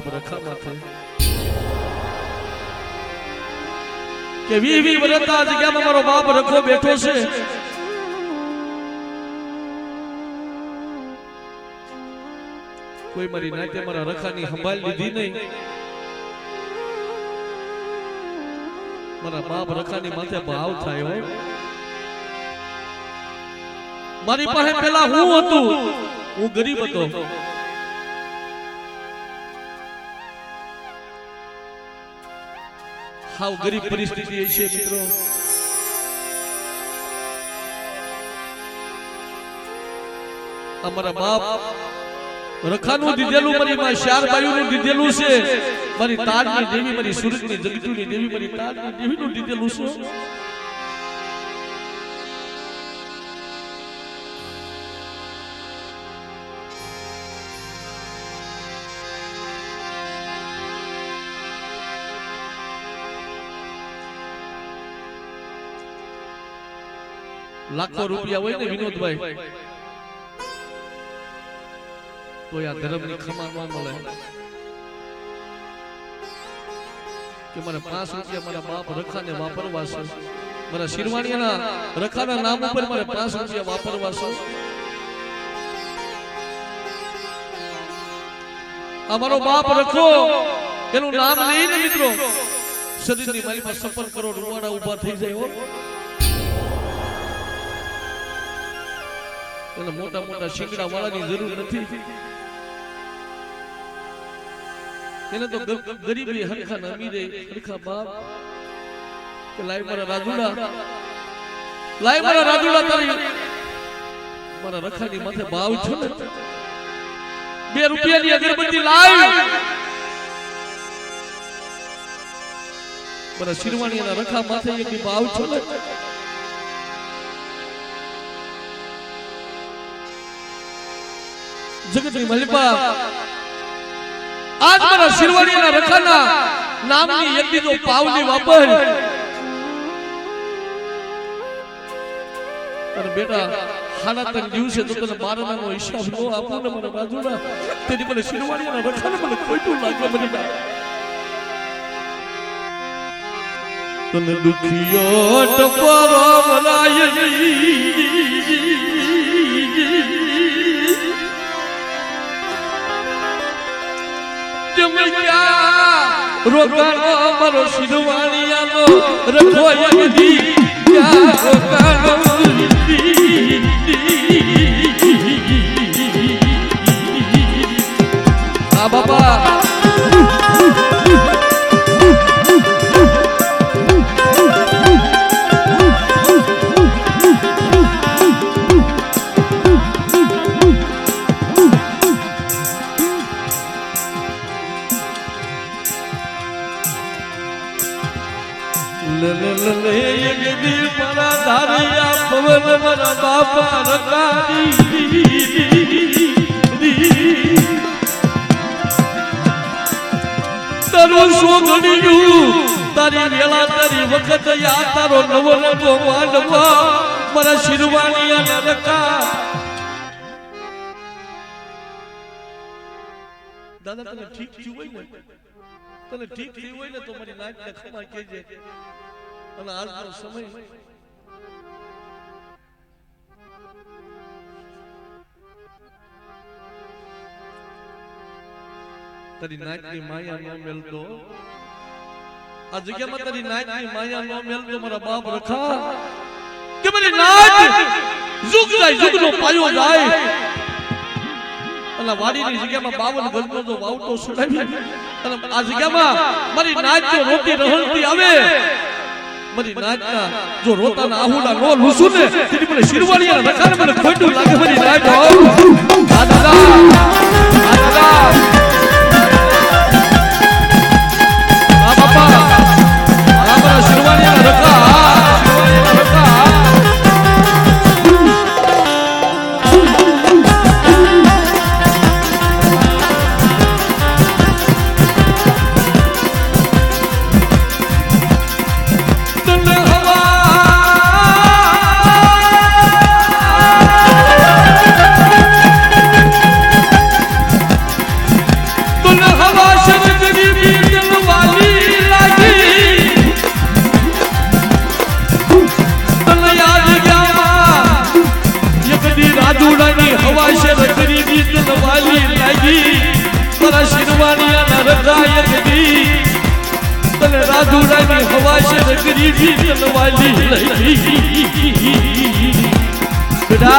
બાપ રખામાં છે કે 20 વર્ષના જગ્યામાં મારો બાપ રખો બેઠો છે. કોઈ મારી નાતે મારા રખાની સંભાળ લીધી નહીં. મારા બાપ રખાની માથે ભાવ થાય હોય. મારી પાસે પેલા હું હતું, હું ગરીબ હતો. હાવ ગરીબ પરિસ્થિતિ છે મિત્રો. અમારા બાપ રખાનું દીધેલું, મારી માં 4 બાયુનું દીધેલું છે. મારી તારની દેવી, મારી સુરતની જગતુની દેવી, મારી તારની દેવીનું દીધેલું છે. લાખો રૂપિયા હોય ને વિનોદભાઈ, તો આ ધર્મની ખમાર ન મળે કે મારે 5 રૂપિયા મારા બાપ રખાને વાપરવા છે. મારા શિરવાણીના રખાના નામ ઉપર મારે 5 રૂપિયા વાપરવા છે. અમારો બાપ રખો એનું નામ લઈને મિત્રો શરીરની મારીમાં 56 કરોડ રૂવાડા ઉભા થઈ જાય હો. એને મોટા મોટા શિંગડા વાળાની જરૂર નથી. એને તો ગરીબી હરખા ના અમીરે હરખા બાપ કે લાઈ મારા રાજુડા, લાઈ મારા રાજુડા, તારી મારા રખાની માથે ભાવ છો ને 2 રૂપિયાની અગરબત્તી લાઈ. મારા શિરવાણીના રખા માથે એક ભાવ છો ને. જગતની મલિપા આજ મારા શિરવાણીના રખાના નામની એક દીધો પાવલી વાપર. અને બેટા 3.5 દિવસે તો તને મારવાનો હિસાબ નો આપું ને મારા બાજુના, તેની મને શિરવાણીના રખાને મને ખોટું લાગે. મને તને દુખિયો ટપરો મરાય રોકાણો મારો શિરવાણીયાનો રખો યદી ક્યાં રોકાણો આ બાબા મારા બાપા તારું સોગણિયું તારી વેળા તારી વખત યા તારો નવો નવો માંડવા મારા શિરવાણીયા રકા. દાદા તને ઠીક થયું હોય ને, તને ઠીક થયું હોય ને તો મારી નાકને ખમા કહેજે. અને આજનો સમય તારી નાકની માયા નો મેલતો, આ જગ્યામાં તારી નાકની માયા નો મેલતો મારા બાપ રખા કે મારી નાક જુગ જાય, જુગનો પાયો જાય. અને વાડીની જગ્યામાં 52 ગજનો જો વાવટો છોડાવી અને આ જગ્યામાં મારી નાક જો રોટી રહલતી આવે, મારી નાકના જો રોતાના આહુડા નો લૂસું ને તેની મને શિરવાણીયા રખાને મને ખોટું લાગે. મારી નાક દાદા શિરવાણિયાના રખાય ગદી તને રાજુડાની હવાશે નગરી તલવાલી લઈ બેટા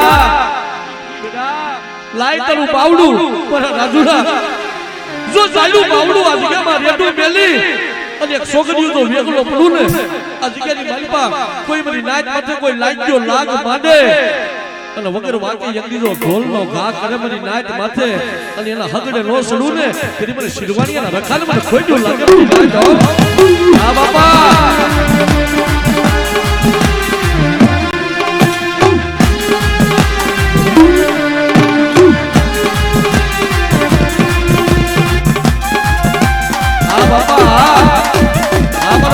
લાય તારું બાવડું પર રાજુડા જો ચાલ્યું બાવડું આ જગ્યામાં રેડું મેલી અને એક છોકરીઓ તો વેગલો પડું ને આ જગ્યાની માલપા કોઈ મારી નાચ માથે કોઈ લાગ્યો લાગ માંડે અને વગર વાકે યંગીનો ઢોલનો ઘા કરે મારી નાચ માથે અને એના હગડે નો સડું ને તેની મને શિરવાણીયાના રખાને મને ખોટ્યું લાગે આ બાપા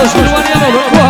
શિરવાણીયાનો રખો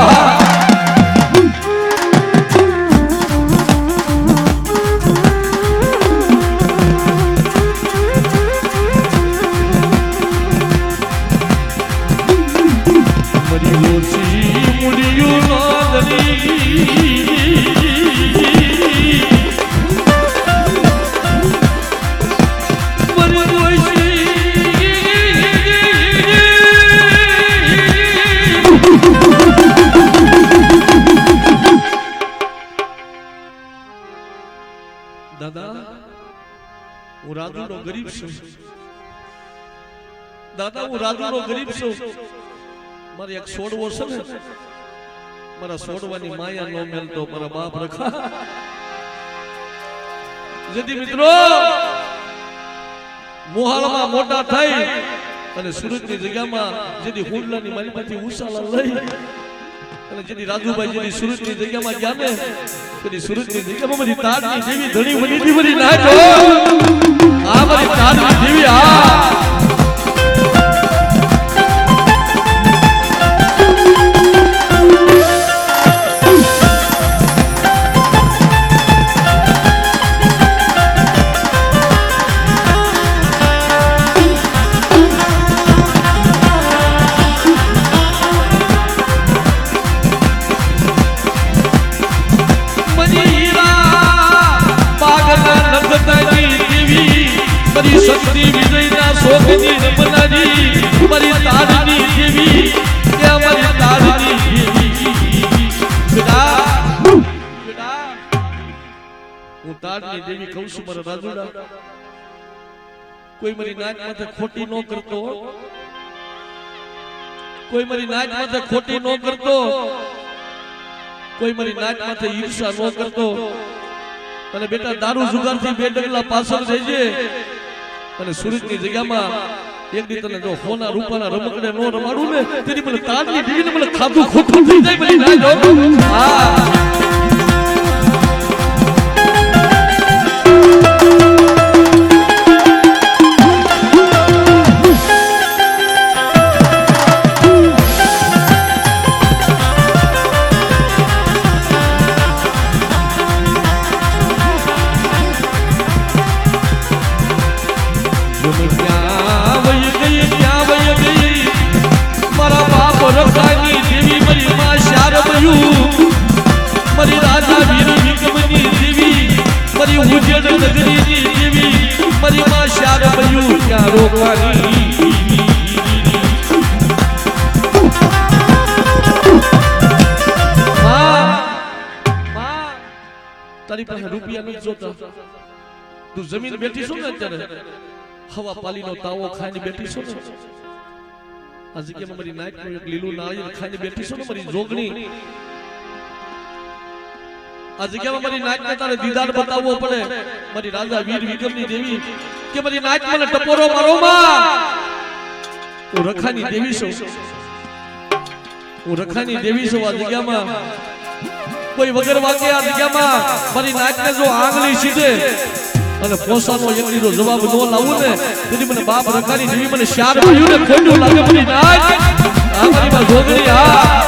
દાદા હું રાજુનો ગરીબ છું દાદા હું રાજુનો ગરીબ છું મારે એક છોડવો છે ને મારા છોડવાની માયા નો મેલતો મારા બાપ રખા જેથી મિત્રો મોહાલમાં મોટા થઈ અને સુરતની જગ્યામાં જેથી હુંડલાની માલીમાંથી ઉસાલા લઈ અને જેથી રાજુભાઈ જેથી સુરતની જગ્યામાં ગયા ને તેની સુરતની જગ્યામાં બધી તારની દેવી ધણી બની ના જો આ બધી તારની દેવી શક્તિ વિજયના શોકની રમનાજી મારી તારની દેવી કે અમારી તારની દેવી બેટા હું તારની દેવી કહું છું મારા રાજુડા કોઈ મારી નાચ માથે ખોટી ન કરતો કોઈ મારી નાચ માથે ખોટી ન કરતો કોઈ મારી નાચ માથે ઈર્ષા ન કરતો અને બેટા દારૂ જુગારથી બે ડગલા પાછળ જઈજે અને સુરતની જગ્યામાં એક દી તને જો હોના રૂપાના રમકડે નો રમાડું ને તેની મને તારની દીવીને મને ખાધું ખોટું થઈ જાય બધી ના જો હા મારી રાજા વીર વિક્રમની દેવી મારી ઉજ્જડ નગરીની દેવી મારી માં શાર બયું ક્યાં રોકવાની તારી પાસે રૂપિયા નથી જોતા તું જમીન બેઠી છો ને અત્યારે હવા પાલીનો તાવો ખાઈને બેઠી છો ને આ જગ્યામાં મારી નાઈટ નું એક લીલું નાળિયેર ખાઈને બેઠી છો ને મારી જોગણી આ જગ્યામાં મારી નાઈટ ને તારે દીદાર બતાવવો પડે મારી રાજા વીર વિક્રમની દેવી કે મારી નાઈટ મને ટપોરો મારો માં હું રખાની દેવી છું હું રખાની દેવી છું આ જગ્યામાં કોઈ વગર વાગે આ જગ્યામાં મારી નાઈટ ને જો આંગળી સીધે અને પોસાનો એકલીનો જવાબ નો લાવું ને તેથી મને બાપ રખાની દેવી મને શાર ભર્યું ને ખોટું લાગે મારી નાઈટ આ મારી માં જોગણી આ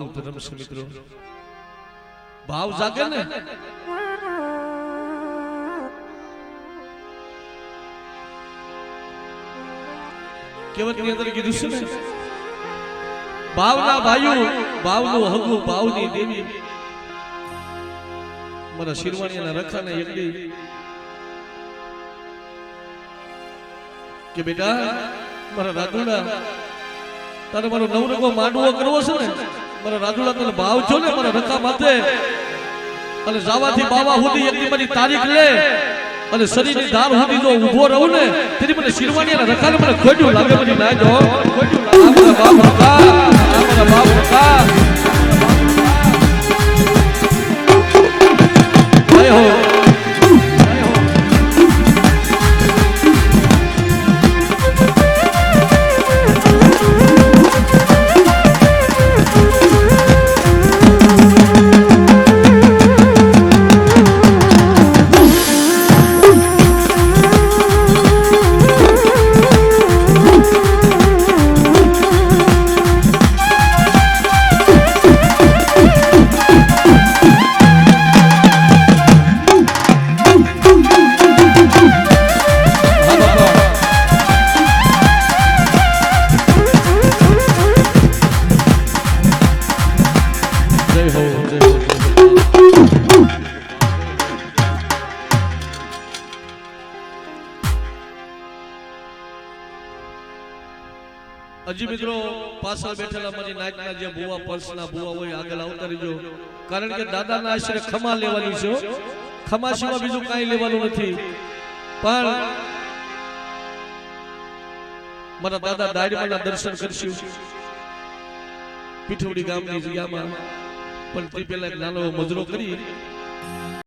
ભાવનું ધર્મ છે મિત્રો. ભાવ જાગે ને કહેવતની અંદર કીધું છે ને, ભાવના ભાઈઓ ભાવનું હગું ભાવની દેવી મારા શિરવાણીના રખાને એકડી કે બેટા મારા રાજુડા તારે મારો નવરંગો માંડવો કરવો છે ને, મારા રાજુડા તને ભાવ છો ને મારા રખા માથે, અને જાવાથી બાવા સુધી એકની મારી તારીખ લે અને શરીરની ધાર સુધી જો ઊભો રહું ને તેની મને શિરવાણીના રખાને મને ખોટ્યું લાગે, મને ના જો ખોટ્યું લાગે. મારા બાપ રખા, મારા બાપ રખા જય હો. હજી મિત્રો પાછળ બેઠેલા મારી નાચના જે ભુવા પર્સના ભુવા હોય આગળ આવતા રહેજો, કારણ કે દાદાના આશરે ખમા લેવાની છે. ખમા સિવાય બીજું કાંઈ લેવાનું નથી. પણ મારા દાદા દાયડમાના દર્શન કરશું પીઠવડી ગામની જગ્યામાં, પણ તે પહેલા એક નાનો મજરો કરી